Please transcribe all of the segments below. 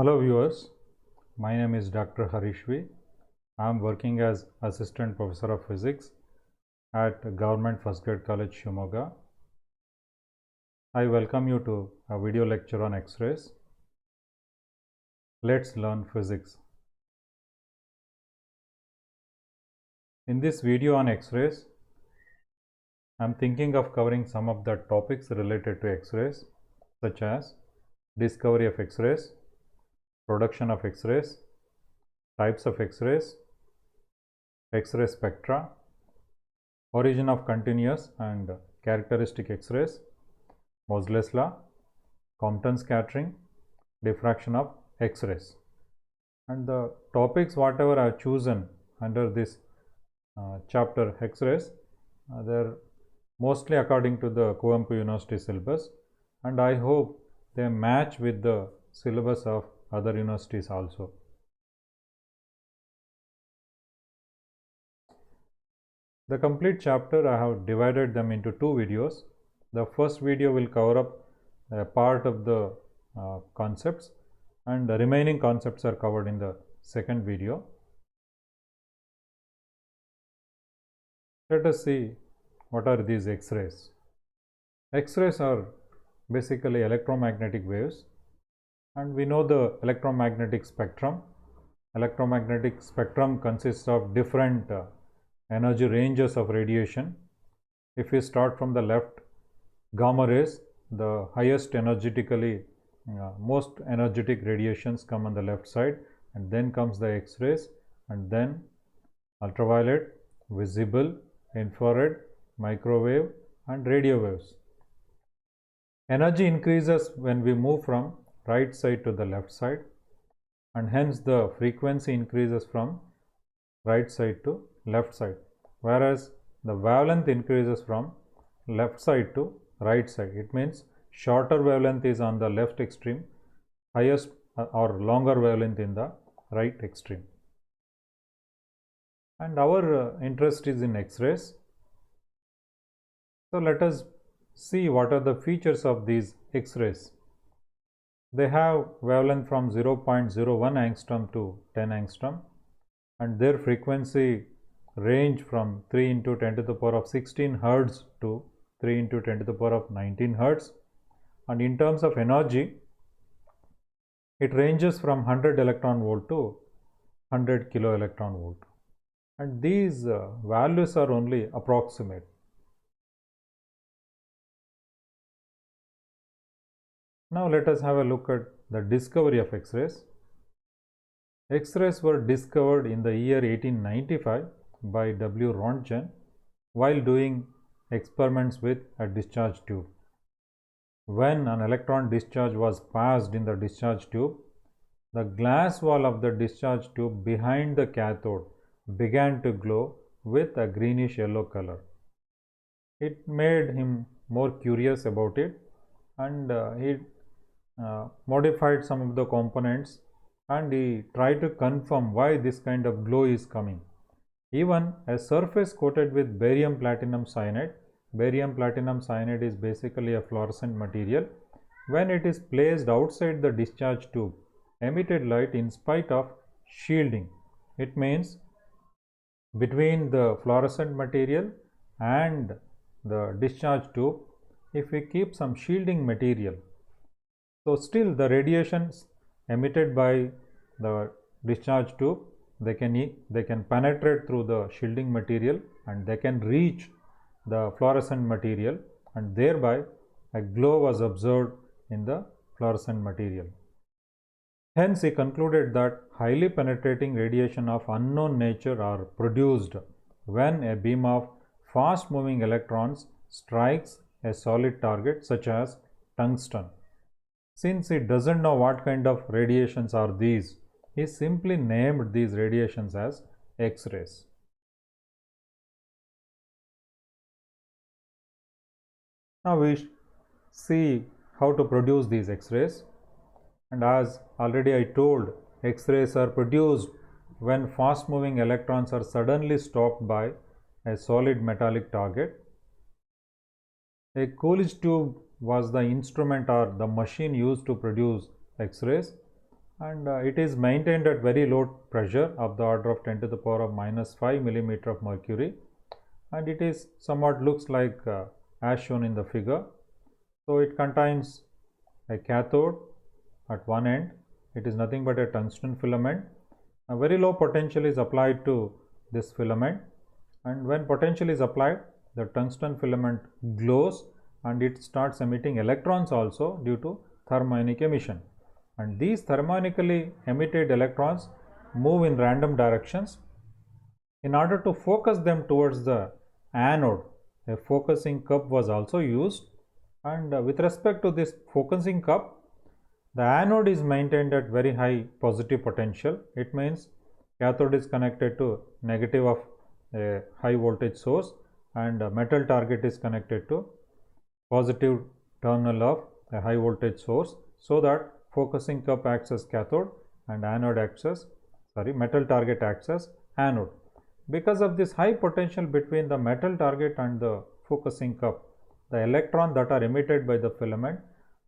Hello viewers, my name is Dr. Harish V. I am working as Assistant Professor of Physics at Government First Grade College, Shimoga. I welcome you to a video lecture on X-rays. Let's learn physics. In this video on X-rays, I am thinking of covering some of the topics related to X-rays, such as discovery of X-rays, production of X-rays, types of X-rays, X-ray spectra, origin of continuous and characteristic X-rays, Moseley's law, Compton scattering, diffraction of X-rays. And the topics whatever I have chosen under this chapter X-rays, they are mostly according to the Kuvempu University syllabus, and I hope they match with the syllabus of other universities also. The complete chapter I have divided them into two videos. The first video will cover up a part of the concepts, and the remaining concepts are covered in the second video. Let us see what are these X-rays. X-rays are basically electromagnetic waves, and we know the electromagnetic spectrum. Electromagnetic spectrum consists of different energy ranges of radiation. If we start from the left, gamma rays, the highest energetically, most energetic radiations come on the left side, and then comes the X-rays, and then ultraviolet, visible, infrared, microwave, and radio waves. Energy increases when we move from right side to the left side, and hence the frequency increases from right side to left side, whereas the wavelength increases from left side to right side. It means shorter wavelength is on the left extreme, highest or longer wavelength in the right extreme. And our interest is in X-rays. So let us see what are the features of these X-rays. They have wavelength from 0.01 angstrom to 10 angstrom, and their frequency range from 3 into 10 to the power of 16 Hertz to 3 into 10 to the power of 19 Hertz. And in terms of energy, it ranges from 100 electron volt to 100 kilo electron volt. And these values are only approximate. Now let us have a look at the discovery of X-rays. X-rays were discovered in the year 1895 by W. Rontgen while doing experiments with a discharge tube. When an electron discharge was passed in the discharge tube, the glass wall of the discharge tube behind the cathode began to glow with a greenish yellow color. It made him more curious about it, and he modified some of the components, and he tried to confirm why this kind of glow is coming. Even a surface coated with barium platinum cyanide. Barium platinum cyanide is basically a fluorescent material. When it is placed outside the discharge tube, emitted light in spite of shielding. It means between the fluorescent material and the discharge tube, if we keep some shielding material, so still the radiations emitted by the discharge tube, they can penetrate through the shielding material, and they can reach the fluorescent material, and thereby a glow was observed in the fluorescent material. Hence he concluded that highly penetrating radiation of unknown nature are produced when a beam of fast moving electrons strikes a solid target such as tungsten. Since he doesn't know what kind of radiations are these, he simply named these radiations as X-rays. Now we see how to produce these X-rays, and as already I told, X-rays are produced when fast moving electrons are suddenly stopped by a solid metallic target. A Coolidge tube was the instrument or the machine used to produce X-rays, and it is maintained at very low pressure of the order of 10 to the power of minus 5 millimeter of mercury, and it is somewhat looks like as shown in the figure. So it contains a cathode at one end. It is nothing but a tungsten filament. A very low potential is applied to this filament, and when potential is applied, the tungsten filament glows and it starts emitting electrons also due to thermionic emission. And these thermionically emitted electrons move in random directions. In order to focus them towards the anode, a focusing cup was also used, and with respect to this focusing cup, the anode is maintained at very high positive potential. It means cathode is connected to negative of a high voltage source, and a metal target is connected to positive terminal of a high voltage source, so that focusing cup acts as cathode and anode acts as metal target acts as anode. Because of this high potential between the metal target and the focusing cup, the electrons that are emitted by the filament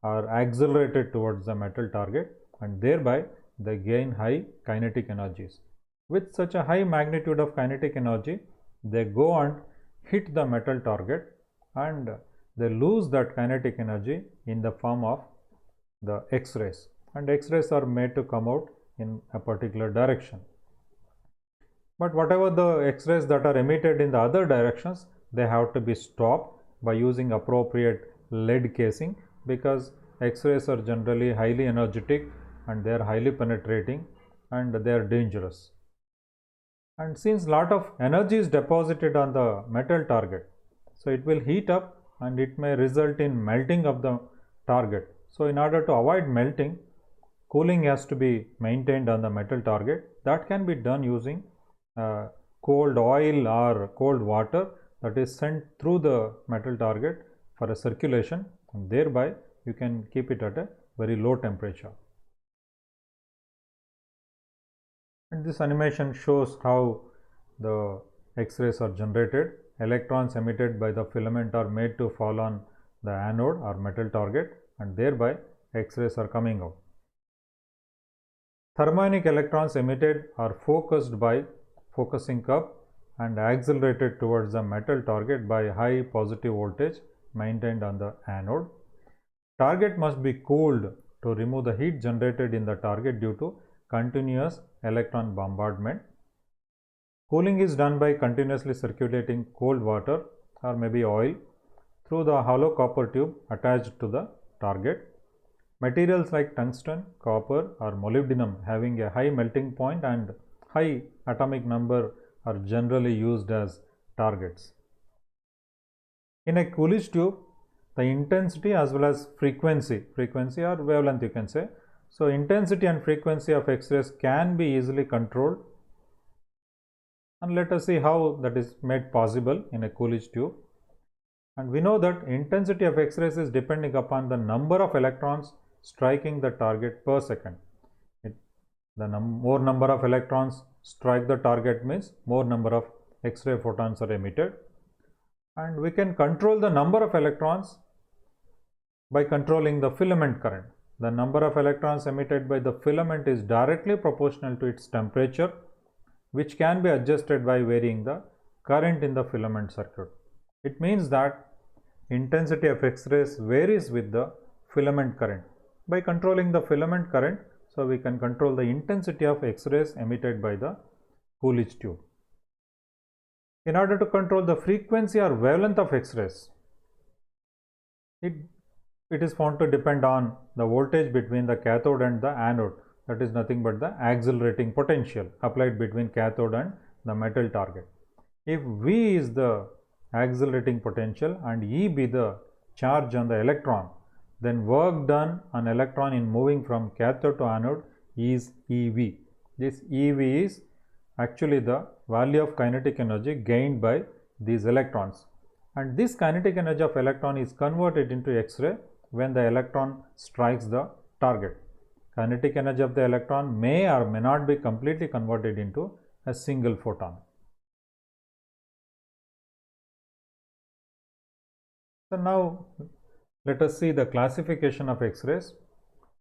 are accelerated towards the metal target, and thereby they gain high kinetic energies. With such a high magnitude of kinetic energy, they go and hit the metal target, and they lose that kinetic energy in the form of the X-rays, and X-rays are made to come out in a particular direction. But whatever the X-rays that are emitted in the other directions, they have to be stopped by using appropriate lead casing, because X-rays are generally highly energetic and they are highly penetrating and they are dangerous. And since lot of energy is deposited on the metal target, so it will heat up and it may result in melting of the target. So in order to avoid melting, cooling has to be maintained on the metal target. That can be done using cold oil or cold water that is sent through the metal target for a circulation, and thereby you can keep it at a very low temperature. And this animation shows how the X-rays are generated. Electrons emitted by the filament are made to fall on the anode or metal target, and thereby X-rays are coming out. Thermionic electrons emitted are focused by focusing cup and accelerated towards the metal target by high positive voltage maintained on the anode. Target must be cooled to remove the heat generated in the target due to continuous electron bombardment. Cooling is done by continuously circulating cold water or maybe oil through the hollow copper tube attached to the target. Materials like tungsten, copper or molybdenum having a high melting point and high atomic number are generally used as targets. In a Coolidge tube, the intensity as well as frequency or wavelength you can say. So intensity and frequency of X-rays can be easily controlled, and let us see how that is made possible in a Coolidge tube. And we know that intensity of X-rays is depending upon the number of electrons striking the target per second. More number of electrons strike the target means more number of X-ray photons are emitted, and we can control the number of electrons by controlling the filament current. The number of electrons emitted by the filament is directly proportional to its temperature, which can be adjusted by varying the current in the filament circuit. It means that intensity of X-rays varies with the filament current. By controlling the filament current, so we can control the intensity of X-rays emitted by the Coolidge tube. In order to control the frequency or wavelength of X-rays, it is found to depend on the voltage between the cathode and the anode, that is nothing but the accelerating potential applied between cathode and the metal target. If V is the accelerating potential and E be the charge on the electron, then work done on electron in moving from cathode to anode is EV. This EV is actually the value of kinetic energy gained by these electrons, and this kinetic energy of electron is converted into X-ray when the electron strikes the target. Kinetic energy of the electron may or may not be completely converted into a single photon. So now let us see the classification of X-rays.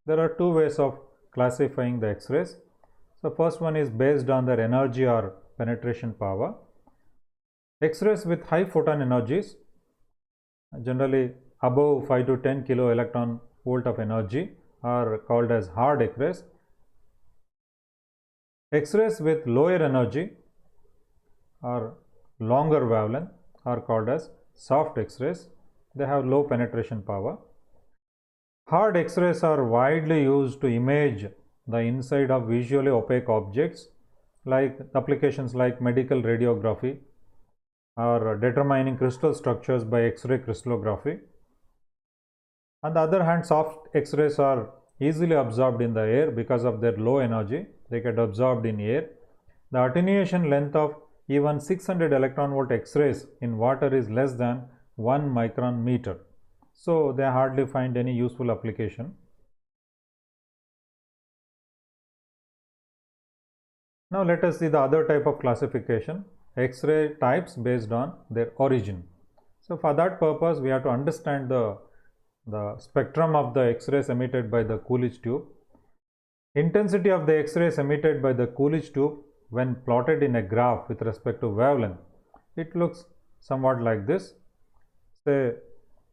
There are two ways of classifying the X-rays. So first one is based on their energy or penetration power. X-rays with high photon energies, generally above 5 to 10 kilo electron volt of energy, are called as hard X-rays. X-rays with lower energy or longer wavelength are called as soft X-rays. They have low penetration power. Hard X-rays are widely used to image the inside of visually opaque objects, like applications like medical radiography or determining crystal structures by X-ray crystallography. On the other hand, soft X-rays are easily absorbed in the air because of their low energy. They get absorbed in air. The attenuation length of even 600 electron volt X-rays in water is less than 1 micron meter. So they hardly find any useful application. Now let us see the other type of classification, X-ray types based on their origin. So for that purpose, we have to understand the spectrum of the X-rays emitted by the Coolidge tube. Intensity of the X-rays emitted by the Coolidge tube when plotted in a graph with respect to wavelength, it looks somewhat like this. Say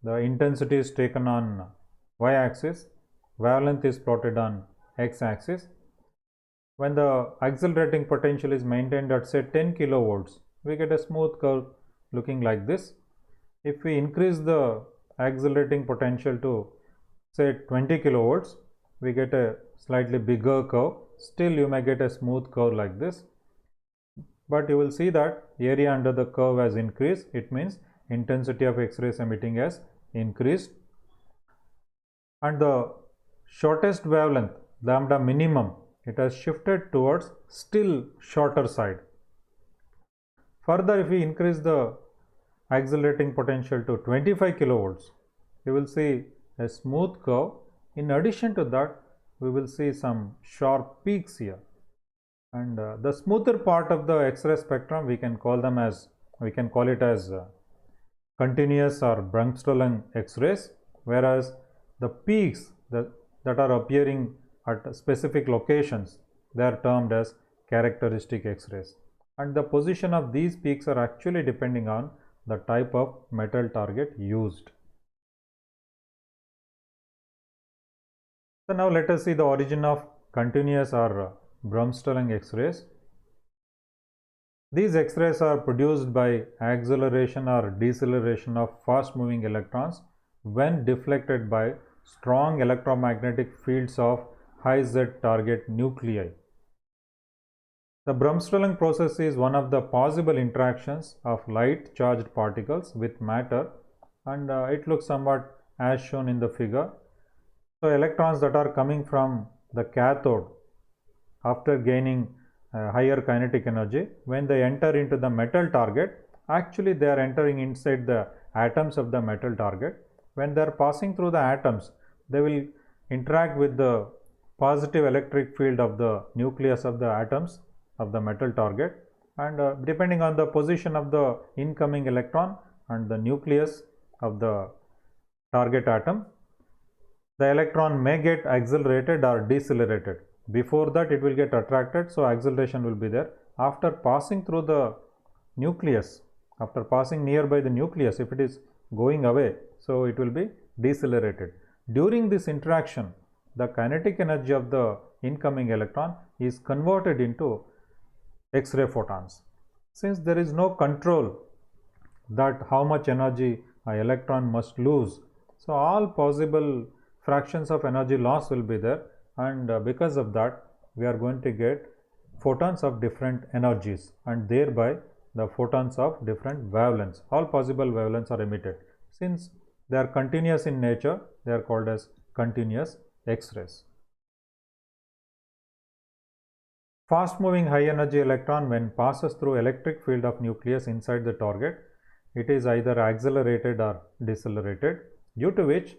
the intensity is taken on y-axis, wavelength is plotted on x-axis. When the accelerating potential is maintained at say 10 kilovolts, we get a smooth curve looking like this. If we increase the accelerating potential to say 20 kilovolts, we get a slightly bigger curve. Still you may get a smooth curve like this, but you will see that area under the curve has increased. It means intensity of X-rays emitting has increased, and the shortest wavelength, lambda minimum, it has shifted towards still shorter side. Further, if we increase the accelerating potential to 25 kilovolts, you will see a smooth curve. In addition to that, we will see some sharp peaks here, and the smoother part of the X-ray spectrum, we can call it as continuous or Bremsstrahlung X-rays, whereas the peaks that are appearing at specific locations, they are termed as characteristic X-rays, and the position of these peaks are actually depending on the type of metal target used. So now let us see the origin of continuous or Bremsstrahlung X-rays. These X-rays are produced by acceleration or deceleration of fast moving electrons when deflected by strong electromagnetic fields of high Z target nuclei. The Bremsstrahlung process is one of the possible interactions of light charged particles with matter, and it looks somewhat as shown in the figure. So electrons that are coming from the cathode after gaining higher kinetic energy, when they enter into the metal target, actually they are entering inside the atoms of the metal target. When they are passing through the atoms, they will interact with the positive electric field of the nucleus of the atoms of the metal target, and depending on the position of the incoming electron and the nucleus of the target atom, the electron may get accelerated or decelerated. Before that it will get attracted, so acceleration will be there. After passing through the nucleus, after passing nearby the nucleus, if it is going away, so it will be decelerated. During this interaction, the kinetic energy of the incoming electron is converted into X-ray photons. Since there is no control that how much energy an electron must lose, so all possible fractions of energy loss will be there, and because of that we are going to get photons of different energies, and thereby the photons of different wavelengths. All possible wavelengths are emitted. Since they are continuous in nature, they are called as continuous X-rays. Fast moving high energy electron, when passes through electric field of nucleus inside the target, it is either accelerated or decelerated, due to which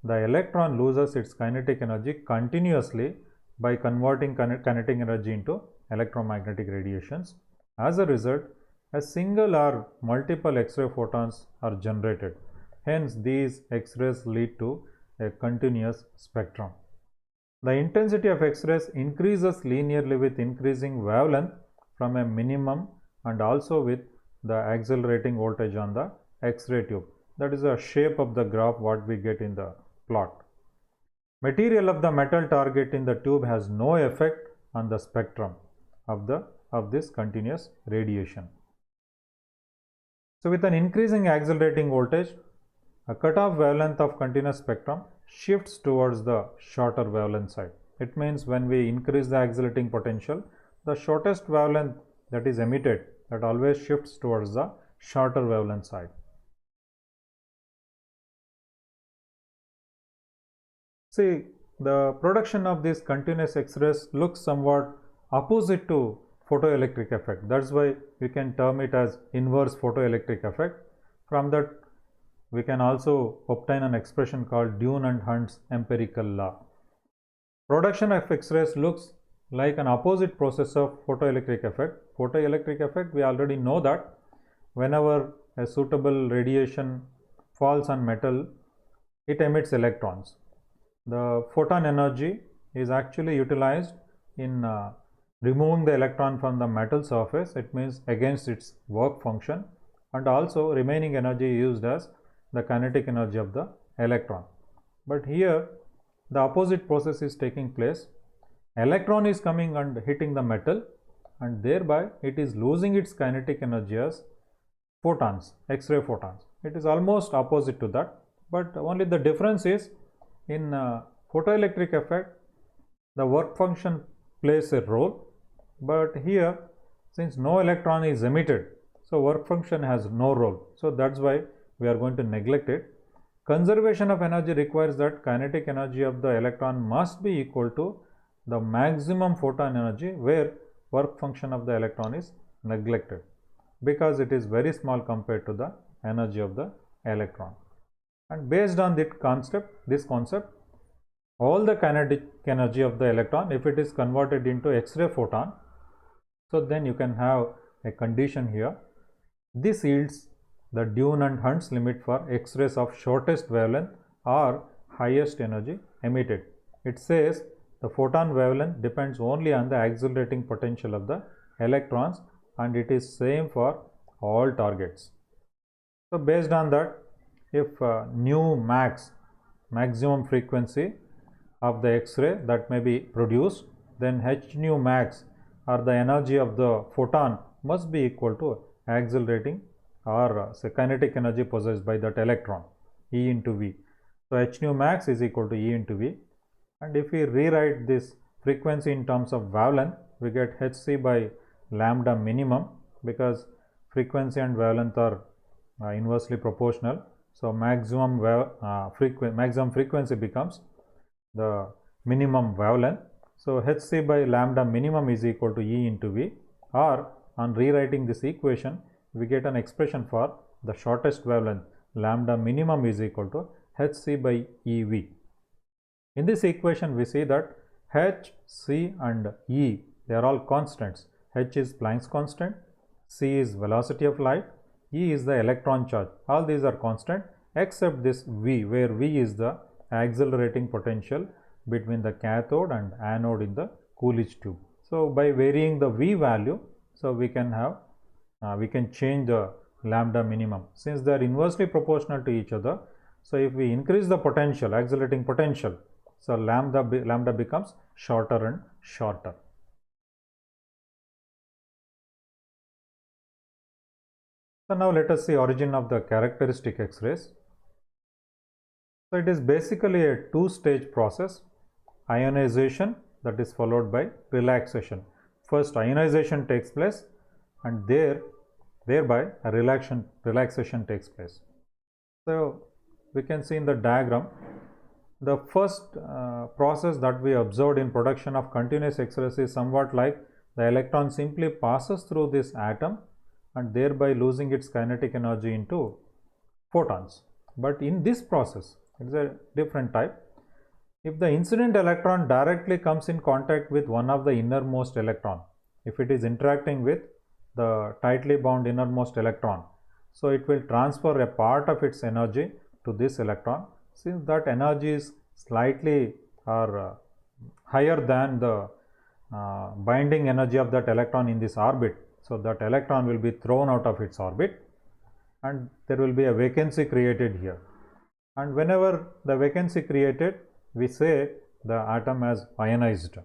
the electron loses its kinetic energy continuously by converting kinetic energy into electromagnetic radiations. As a result, a single or multiple X-ray photons are generated. Hence, these X-rays lead to a continuous spectrum. The intensity of X-rays increases linearly with increasing wavelength from a minimum and also with the accelerating voltage on the X-ray tube. That is the shape of the graph what we get in the plot. Material of the metal target in the tube has no effect on the spectrum of this continuous radiation. So with an increasing accelerating voltage, a cutoff wavelength of continuous spectrum shifts towards the shorter wavelength side. It means when we increase the accelerating potential, the shortest wavelength that is emitted, that always shifts towards the shorter wavelength side. See, the production of these continuous X-rays looks somewhat opposite to photoelectric effect. That's why we can term it as inverse photoelectric effect. From that, we can also obtain an expression called Dune and Hunt's empirical law. Production of X-rays looks like an opposite process of photoelectric effect. Photoelectric effect, we already know that whenever a suitable radiation falls on metal, it emits electrons. The photon energy is actually utilized in removing the electron from the metal surface. It means against its work function, and also remaining energy used as the kinetic energy of the electron. But here the opposite process is taking place. Electron is coming and hitting the metal, and thereby it is losing its kinetic energy as photons, X-ray photons. It is almost opposite to that, but only the difference is in photoelectric effect, the work function plays a role, but here since no electron is emitted, so work function has no role. So that's why we are going to neglect it. Conservation of energy requires that kinetic energy of the electron must be equal to the maximum photon energy, where work function of the electron is neglected because it is very small compared to the energy of the electron. And based on this concept, all the kinetic energy of the electron, if it is converted into X-ray photon, so then you can have a condition here. This yields the Dune and Hunt's limit for X-rays of shortest wavelength or highest energy emitted. It says the photon wavelength depends only on the accelerating potential of the electrons, and it is same for all targets. So based on that, if nu max, maximum frequency of the X-ray that may be produced, then h nu max, or the energy of the photon, must be equal to accelerating or say kinetic energy possessed by that electron, E into V. So h nu max is equal to E into V, and if we rewrite this frequency in terms of wavelength, we get hc by lambda minimum, because frequency and wavelength are inversely proportional. So maximum frequency becomes the minimum wavelength. So hc by lambda minimum is equal to E into V, or on rewriting this equation, we get an expression for the shortest wavelength, lambda minimum is equal to hc by EV. In this equation, we see that h, c and E, they are all constants. H is Planck's constant, c is velocity of light, E is the electron charge. All these are constant except this V, where V is the accelerating potential between the cathode and anode in the Coolidge tube. So by varying the V value, so we can have we can change the lambda minimum, since they are inversely proportional to each other. So if we increase the potential, accelerating potential, so lambda becomes shorter and shorter. So now let us see origin of the characteristic X-rays. So it is basically a two-stage process: ionization, that is followed by relaxation. First ionization takes place, and thereby a relaxation takes place. So we can see in the diagram, the first process that we observed in production of continuous X-rays is somewhat like the electron simply passes through this atom and thereby losing its kinetic energy into photons. But in this process, it is a different type. If the incident electron directly comes in contact with one of the innermost electron, if it is interacting with the tightly bound innermost electron, so it will transfer a part of its energy to this electron. Since that energy is slightly or higher than the binding energy of that electron in this orbit. So, that electron will be thrown out of its orbit and there will be a vacancy created here. And whenever the vacancy created, we say the atom has ionized.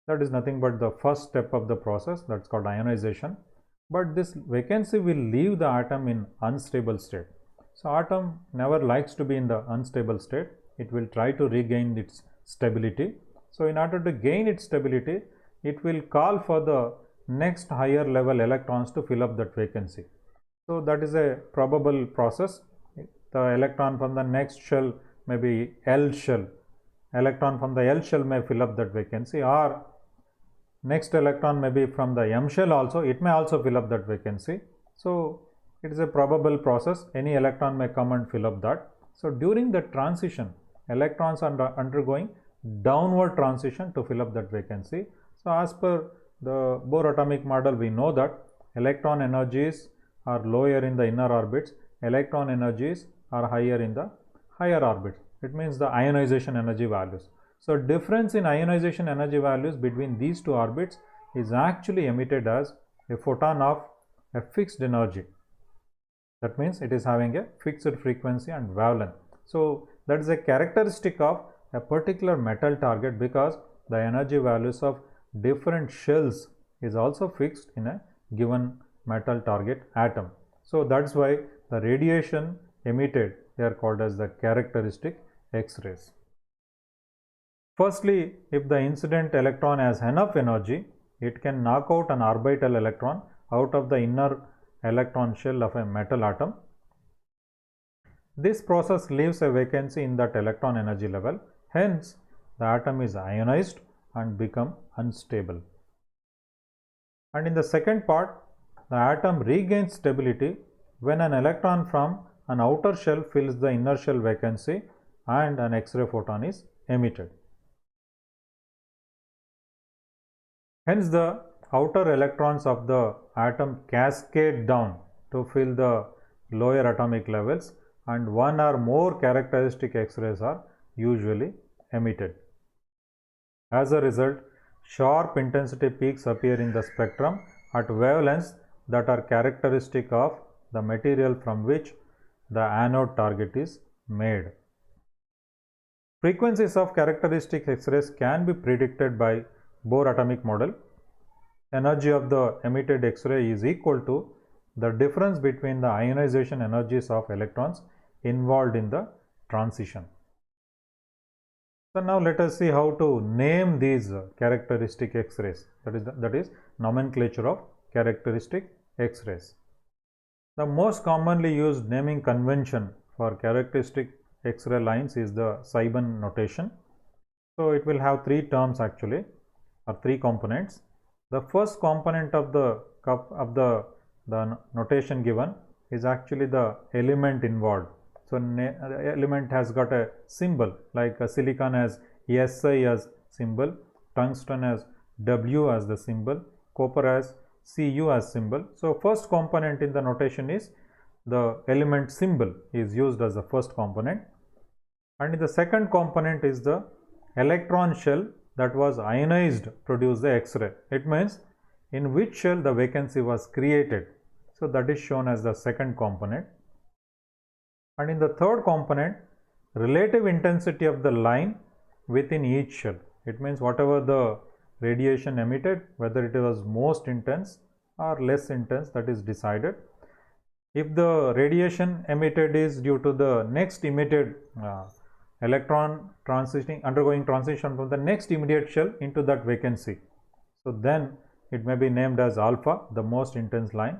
That is nothing but the first step of the process, that's called ionization. But this vacancy will leave the atom in unstable state. So, atom never likes to be in the unstable state, it will try to regain its stability. So, in order to gain its stability, it will call for the next higher level electrons to fill up that vacancy. So, that is a probable process. The electron from the next shell may be L shell, electron from the L shell may fill up that vacancy, or next electron may be from the M shell also, it may also fill up that vacancy. So, it is a probable process, any electron may come and fill up that. So, during the transition, electrons are undergoing downward transition to fill up that vacancy. So, as per the Bohr atomic model, we know that electron energies are lower in the inner orbits, electron energies are higher in the higher orbits. It means the ionization energy values. So, difference in ionization energy values between these two orbits is actually emitted as a photon of a fixed energy. That means it is having a fixed frequency and wavelength. So, that is a characteristic of a particular metal target, because the energy values of different shells is also fixed in a given metal target atom. So, that is why the radiation emitted, they are called as the characteristic X-rays. Firstly, if the incident electron has enough energy, it can knock out an orbital electron out of the inner electron shell of a metal atom. This process leaves a vacancy in that electron energy level, hence the atom is ionized and become unstable. And in the second part, the atom regains stability when an electron from an outer shell fills the inner shell vacancy and an X-ray photon is emitted. Hence, the outer electrons of the atom cascade down to fill the lower atomic levels, and one or more characteristic X-rays are usually emitted. As a result, sharp intensity peaks appear in the spectrum at wavelengths that are characteristic of the material from which the anode target is made. Frequencies of characteristic X-rays can be predicted by Bohr atomic model. Energy of the emitted X-ray is equal to the difference between the ionization energies of electrons involved in the transition. So, now let us see how to name these characteristic X-rays, that is nomenclature of characteristic X-rays. The most commonly used naming convention for characteristic X-ray lines is the Seibel notation. So, it will have three terms actually, or three components. The first component of the notation given is actually the element involved. So, the element has got a symbol, like silicon has Si as symbol, tungsten has W as the symbol, copper has Cu as symbol. So, first component in the notation is the element symbol is used as the first component, and the second component is the electron shell that was ionized produce the X-ray. It means in which shell the vacancy was created. So, that is shown as the second component. And in the third component, relative intensity of the line within each shell. It means whatever the radiation emitted, whether it was most intense or less intense, that is decided. If the radiation emitted is due to the next emitted electron undergoing transition from the next immediate shell into that vacancy, so then it may be named as alpha, the most intense line.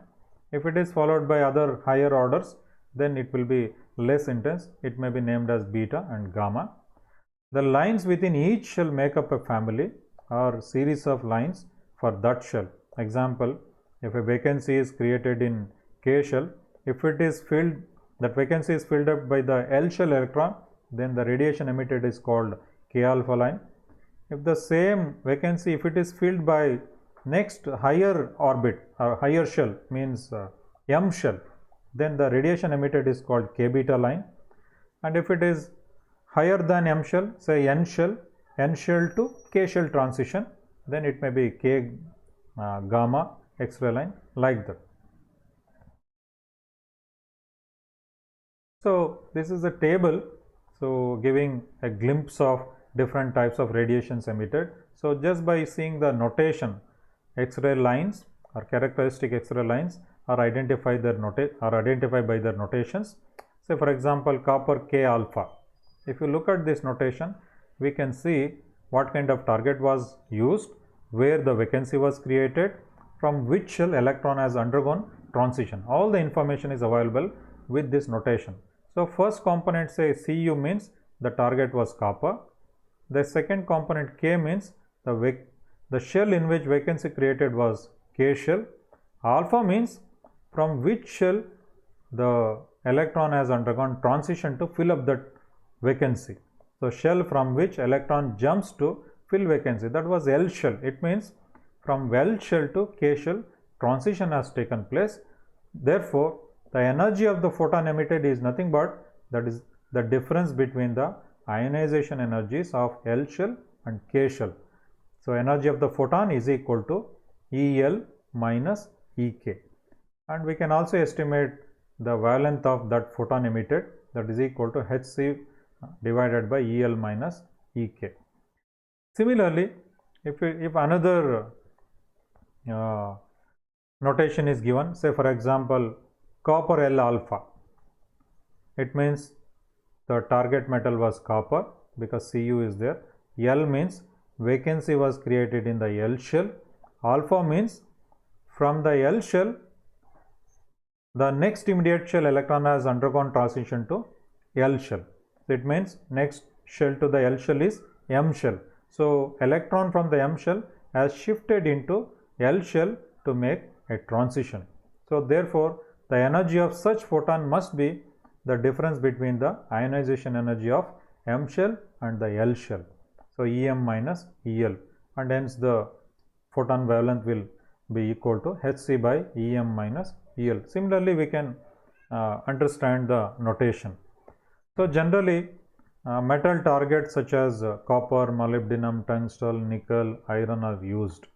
If it is followed by other higher orders, then it will be less intense, it may be named as beta and gamma. The lines within each shell make up a family or series of lines for that shell. Example, if a vacancy is created in K shell, if it is filled, that vacancy is filled up by the L shell electron, then the radiation emitted is called K alpha line. If the same vacancy, if it is filled by next higher orbit or higher shell, means M shell, then the radiation emitted is called K beta line. And if it is higher than M shell, say N shell, N shell to K shell transition, then it may be K gamma X-ray line, like that. So this is a table, so giving a glimpse of different types of radiations emitted. So just by seeing the notation, X-ray lines or characteristic X-ray lines are identified by their notations. Say for example, copper K alpha. If you look at this notation, we can see what kind of target was used, where the vacancy was created, from which shell electron has undergone transition. All the information is available with this notation. So first component, say Cu, means the target was copper. The second component K means the shell in which vacancy created was K shell. Alpha means from which shell the electron has undergone transition to fill up that vacancy. So shell from which electron jumps to fill vacancy, that was L shell. It means from L shell to K shell transition has taken place. Therefore, the energy of the photon emitted is nothing but that is the difference between the ionization energies of L shell and K shell. So energy of the photon is equal to EL minus EK, and we can also estimate the wavelength of that photon emitted, that is equal to Hc divided by EL minus EK. Similarly, if another notation is given, say for example copper L alpha, it means the target metal was copper because Cu is there. L means vacancy was created in the L shell. Alpha means from the L shell, the next immediate shell electron has undergone transition to L shell. So it means next shell to the L shell is M shell. So electron from the M shell has shifted into L shell to make a transition. So therefore, the energy of such photon must be the difference between the ionization energy of M shell and the L shell. So Em minus El, and hence the photon wavelength will be equal to Hc by Em minus El. Similarly, we can understand the notation. So generally, metal targets such as copper, molybdenum, tungsten, nickel, iron are used.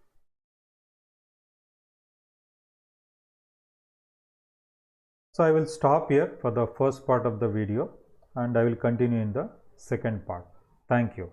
So I will stop here for the first part of the video, and I will continue in the second part. Thank you.